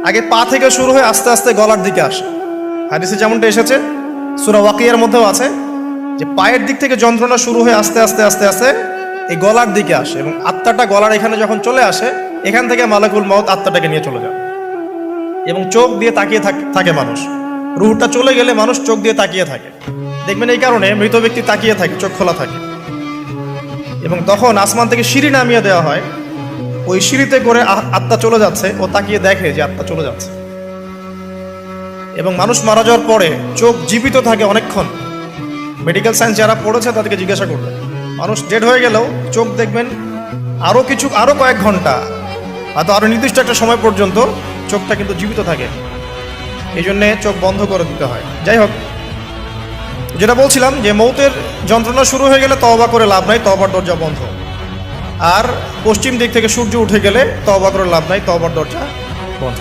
আগে পা থেকে শুরু হয়ে আস্তে আস্তে গলার দিকে আসে। হাদিসে যেমনটা এসেছে, সূরা ওয়াকিয়ার মধ্যেও আছে যে পায়ের দিক থেকে যন্ত্রণা শুরু হয়ে আস্তে আস্তে আস্তে আস্তে এই গলার দিকে আসে, এবং আত্মাটা গলার এখানে যখন চলে আসে, এখান থেকে মালাকুল মউত আত্মাটাকে নিয়ে চলে যায়। এবং চোখ দিয়ে তাকিয়ে থাকে মানুষ। রুহটা চলে গেলে মানুষ চোখ দিয়ে তাকিয়ে থাকে, দেখবেন এই কারণে মৃত ব্যক্তি তাকিয়ে থাকে, চোখ খোলা থাকে। এবং তখন আসমান থেকে সিঁড়ি নামিয়ে দেওয়া হয়, ওই সিঁড়িতে করে আত্মা চলে যাচ্ছে, ও তাকিয়ে দেখে যে আত্মা চলে যাচ্ছে। এবং মানুষ মারা যাওয়ার পরে চোখ জীবিত থাকে অনেকক্ষণ। মেডিকেল সায়েন্স যারা পড়েছে তাদেরকে জিজ্ঞাসা করবে, মানুষ ডেড হয়ে গেলেও চোখ দেখবেন আরো কয়েক ঘন্টা, হয়তো আরো নির্দিষ্ট একটা সময় পর্যন্ত চোখটা কিন্তু জীবিত থাকে। এই জন্যে চোখ বন্ধ করে দিতে হয়। যাই হোক, যেটা বলছিলাম যে মৌতের যন্ত্রণা শুরু হয়ে গেলে তওবা করে লাভ নাই, তওবার দরজা বন্ধ। আর পশ্চিম দিক থেকে সূর্য উঠে গেলে তওবা করে লাভ নাই, তওবার দরজা বন্ধ।